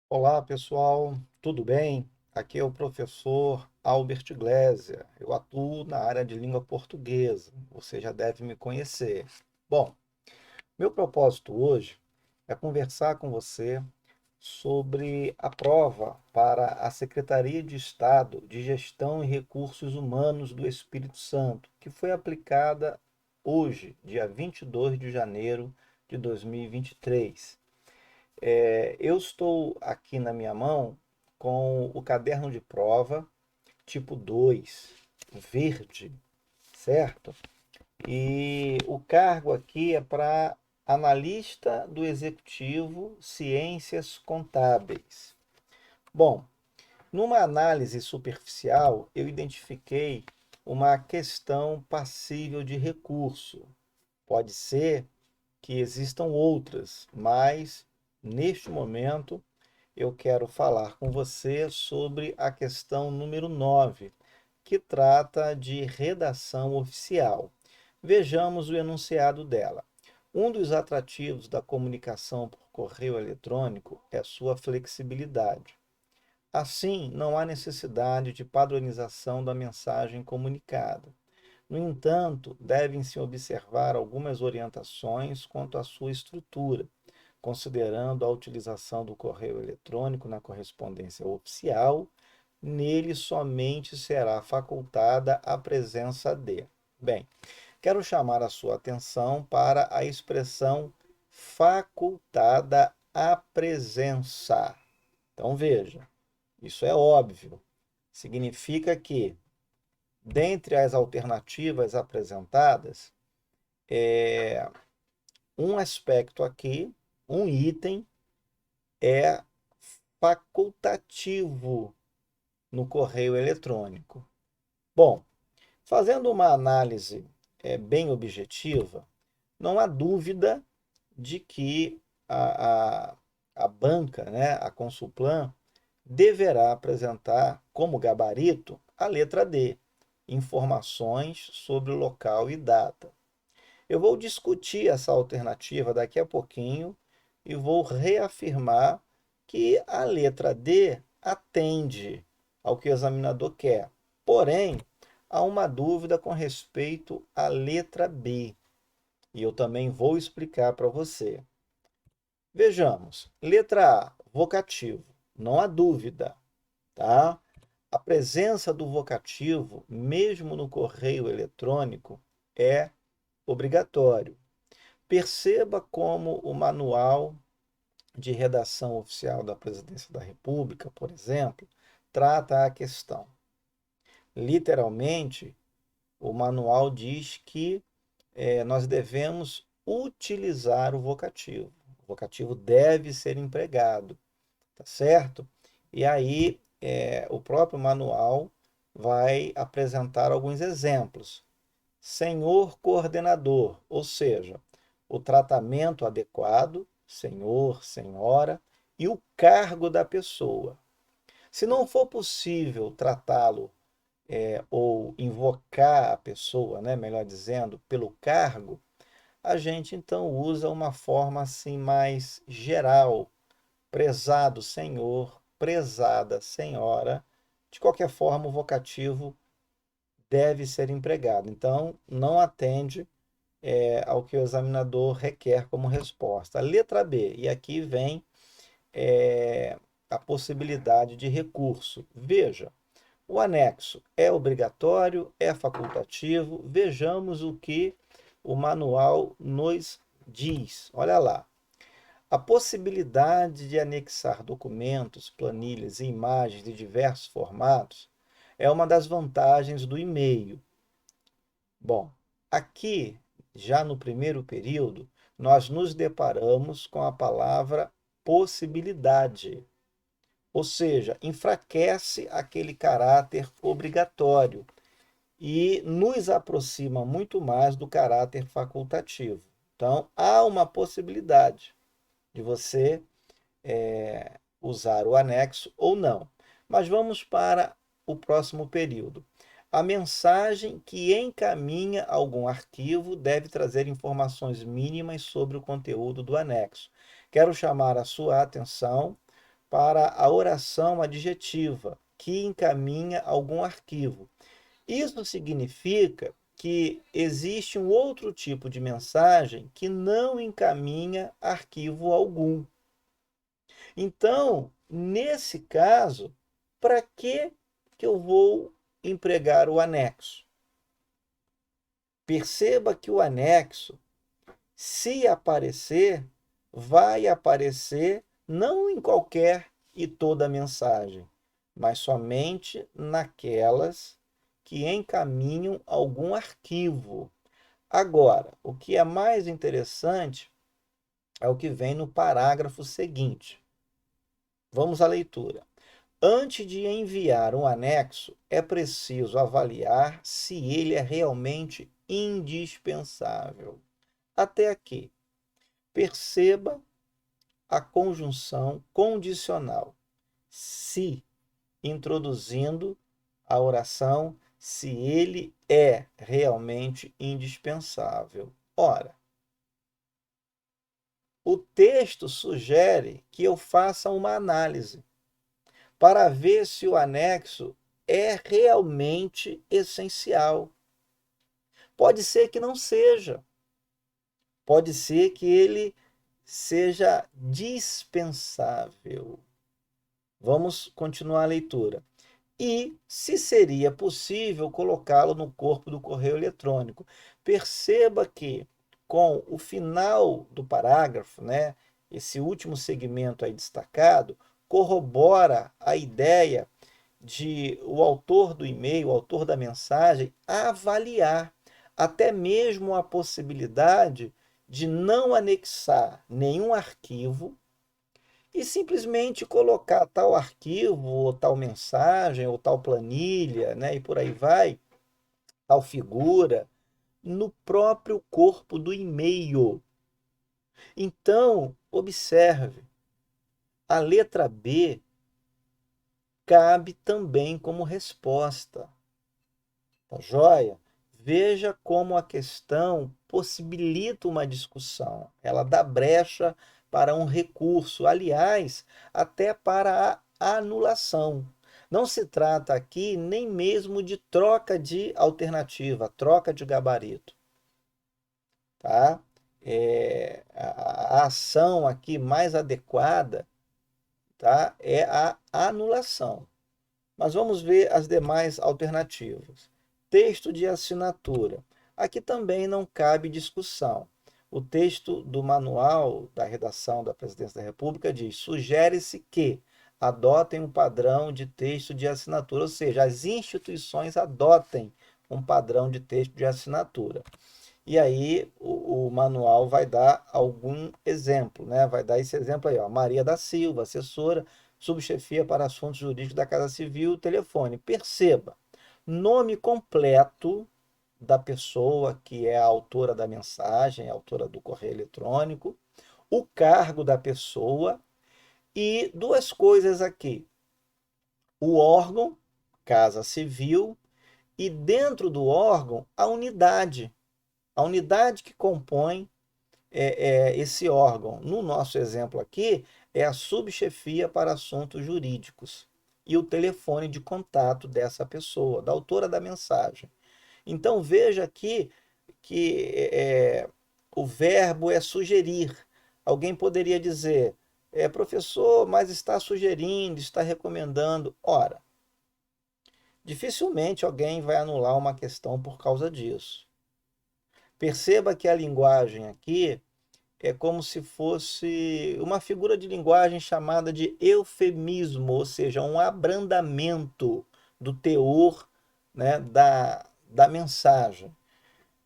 Olá, pessoal, tudo bem? Aqui é o professor Albert Glésia. Eu atuo na área de língua portuguesa. Você já deve me conhecer. Bom, meu propósito hoje é conversar com você sobre a prova para a Secretaria de Estado de Gestão e Recursos Humanos do Espírito Santo, que foi aplicada hoje, dia 22 de janeiro de 2023. Eu estou aqui na minha mão com o caderno de prova tipo 2 verde, certo? E o cargo aqui é para analista do executivo Ciências Contábeis. Bom, numa análise superficial, eu identifiquei uma questão passível de recurso. Pode ser que existam outras, mas neste momento eu quero falar com você sobre a questão número 9, que trata de redação oficial. Vejamos o enunciado dela. Um dos atrativos da comunicação por correio eletrônico é sua flexibilidade. Assim, não há necessidade de padronização da mensagem comunicada. No entanto, devem-se observar algumas orientações quanto à sua estrutura, considerando a utilização do correio eletrônico na correspondência oficial. Nele somente será facultada a presença de. Bem, quero chamar a sua atenção para a expressão facultada a presença. Então veja, isso é óbvio. Significa que, dentre as alternativas apresentadas, um aspecto aqui, um item, é facultativo no correio eletrônico. Bom, fazendo uma análise bem objetiva, não há dúvida de que a, a, a banca, né, a Consulplan, deverá apresentar como gabarito a letra D, informações sobre o local e data. Eu vou discutir essa alternativa daqui a pouquinho e vou reafirmar que a letra D atende ao que o examinador quer. Porém, há uma dúvida com respeito à letra B, e eu também vou explicar para você. Vejamos, letra A, vocativo, não há dúvida, tá? A presença do vocativo, mesmo no correio eletrônico, é obrigatório. Perceba como o manual de redação oficial da Presidência da República, por exemplo, trata a questão. Literalmente, o manual diz que nós devemos utilizar o vocativo. O vocativo deve ser empregado, tá certo? E aí, o próprio manual vai apresentar alguns exemplos. Senhor coordenador, ou seja, o tratamento adequado, senhor, senhora, e o cargo da pessoa. Se não for possível tratá-lo ou invocar a pessoa, né, melhor dizendo, pelo cargo, a gente então usa uma forma assim mais geral, prezado senhor, prezada senhora. De qualquer forma, o vocativo deve ser empregado. Então, não atende ao que o examinador requer como resposta. A letra B, e aqui vem a possibilidade de recurso. Veja, o anexo é obrigatório, é facultativo. Vejamos o que o manual nos diz. Olha lá. A possibilidade de anexar documentos, planilhas e imagens de diversos formatos é uma das vantagens do e-mail. Bom, aqui, já no primeiro período, nós nos deparamos com a palavra possibilidade, ou seja, enfraquece aquele caráter obrigatório e nos aproxima muito mais do caráter facultativo. Então, há uma possibilidade de você usar o anexo ou não. Mas vamos para o próximo período. A mensagem que encaminha algum arquivo deve trazer informações mínimas sobre o conteúdo do anexo. Quero chamar a sua atenção para a oração adjetiva, que encaminha algum arquivo. Isso significa que existe um outro tipo de mensagem que não encaminha arquivo algum. Então, nesse caso, para que eu vou empregar o anexo? Perceba que o anexo, se aparecer, vai aparecer não em qualquer e toda mensagem, mas somente naquelas que encaminham algum arquivo. Agora, o que é mais interessante é o que vem no parágrafo seguinte. Vamos à leitura. Antes de enviar um anexo, é preciso avaliar se ele é realmente indispensável. Até aqui, perceba a conjunção condicional. Se, introduzindo a oração, se ele é realmente indispensável. Ora, o texto sugere que eu faça uma análise para ver se o anexo é realmente essencial. Pode ser que não seja. Pode ser que ele seja dispensável. Vamos continuar a leitura. E se seria possível colocá-lo no corpo do correio eletrônico. Perceba que, com o final do parágrafo, né, esse último segmento aí destacado, corrobora a ideia de o autor do e-mail, o autor da mensagem, avaliar até mesmo a possibilidade de não anexar nenhum arquivo e simplesmente colocar tal arquivo, ou tal mensagem, ou tal planilha, né, e por aí vai, tal figura, no próprio corpo do e-mail. Então, observe, a letra B cabe também como resposta. Tá joia? Veja como a questão possibilita uma discussão. Ela dá brecha para um recurso, aliás, até para a anulação. Não se trata aqui nem mesmo de troca de alternativa, troca de gabarito, tá? A ação aqui mais adequada, tá? É a anulação. Mas vamos ver as demais alternativas. Texto de assinatura. Aqui também não cabe discussão. O texto do manual da redação da Presidência da República diz: sugere-se que adotem um padrão de texto de assinatura, ou seja, as instituições adotem um padrão de texto de assinatura. E aí o manual vai dar algum exemplo, né? Vai dar esse exemplo aí, ó, Maria da Silva, assessora, subchefia para assuntos jurídicos da Casa Civil, telefone. Perceba, nome completo da pessoa que é a autora da mensagem, a autora do correio eletrônico, o cargo da pessoa e duas coisas aqui: o órgão, Casa Civil, e dentro do órgão, a unidade. A unidade que compõe esse órgão. No nosso exemplo aqui, é a subchefia para assuntos jurídicos e o telefone de contato dessa pessoa, da autora da mensagem. Então veja aqui que o verbo é sugerir. Alguém poderia dizer, professor, mas está sugerindo, está recomendando. Ora, dificilmente alguém vai anular uma questão por causa disso. Perceba que a linguagem aqui é como se fosse uma figura de linguagem chamada de eufemismo, ou seja, um abrandamento do teor, né, da mensagem.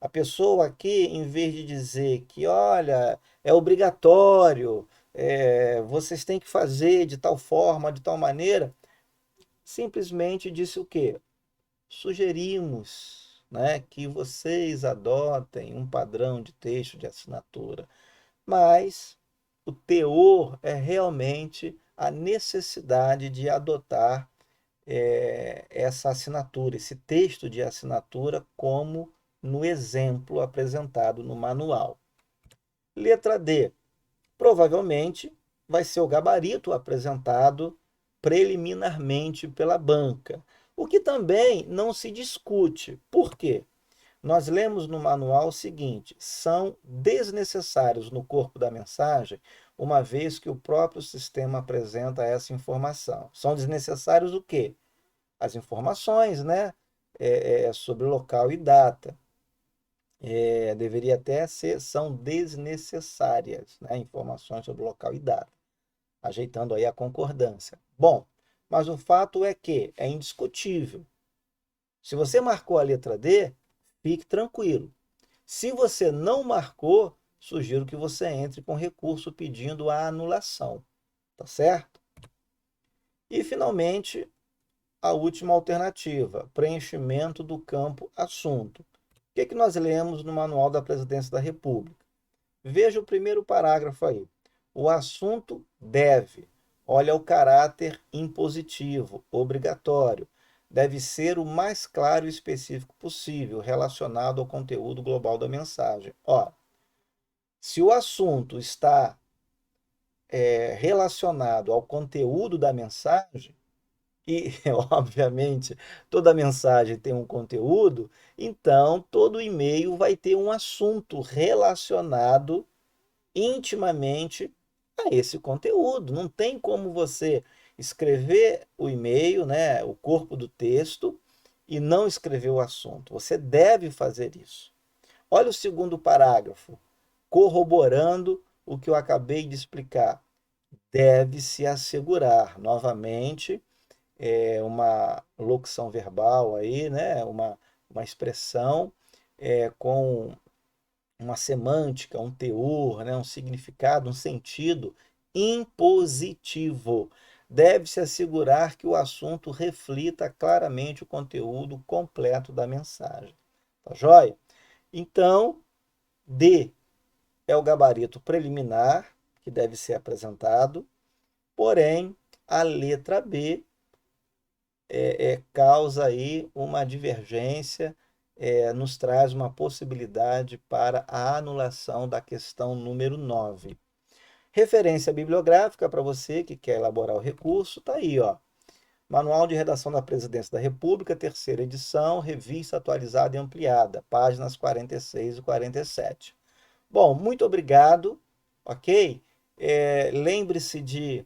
A pessoa aqui, em vez de dizer que, olha, é obrigatório, vocês têm que fazer de tal forma, de tal maneira, simplesmente disse o quê? Sugerimos, né, que vocês adotem um padrão de texto de assinatura, mas o teor é realmente a necessidade de adotar essa assinatura, esse texto de assinatura, como no exemplo apresentado no manual. Letra D. Provavelmente vai ser o gabarito apresentado preliminarmente pela banca, o que também não se discute. Por quê? Nós lemos no manual o seguinte: são desnecessários no corpo da mensagem, uma vez que o próprio sistema apresenta essa informação. São desnecessários o quê? As informações, né? Sobre local e data. Deveria até ser, são desnecessárias, né? Informações sobre local e data, ajeitando aí a concordância. Bom, mas o fato é que é indiscutível. Se você marcou a letra D, fique tranquilo. Se você não marcou, sugiro que você entre com recurso pedindo a anulação, tá certo? E finalmente, a última alternativa, preenchimento do campo assunto. O que nós lemos no Manual da Presidência da República? Veja o primeiro parágrafo aí. O assunto deve, olha o caráter impositivo, obrigatório. Deve ser o mais claro e específico possível, relacionado ao conteúdo global da mensagem. Ora, se o assunto está relacionado ao conteúdo da mensagem, e, obviamente, toda mensagem tem um conteúdo, então todo e-mail vai ter um assunto relacionado intimamente a esse conteúdo. Não tem como você escrever o e-mail, né, o corpo do texto, e não escrever o assunto. Você deve fazer isso. Olha o segundo parágrafo, corroborando o que eu acabei de explicar. Deve-se assegurar, novamente, uma locução verbal aí, né, uma expressão com uma semântica, um teor, né, um significado, um sentido impositivo. Deve-se assegurar que o assunto reflita claramente o conteúdo completo da mensagem. Tá joia? Então, D é o gabarito preliminar que deve ser apresentado, porém, a letra B causa aí uma divergência, nos traz uma possibilidade para a anulação da questão número 9. Referência bibliográfica para você que quer elaborar o recurso, está aí, ó. Manual de Redação da Presidência da República, terceira edição, revista atualizada e ampliada, páginas 46 e 47. Bom, muito obrigado, ok? Lembre-se de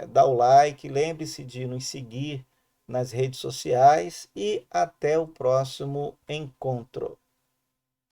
dar o like, lembre-se de nos seguir nas redes sociais e até o próximo encontro.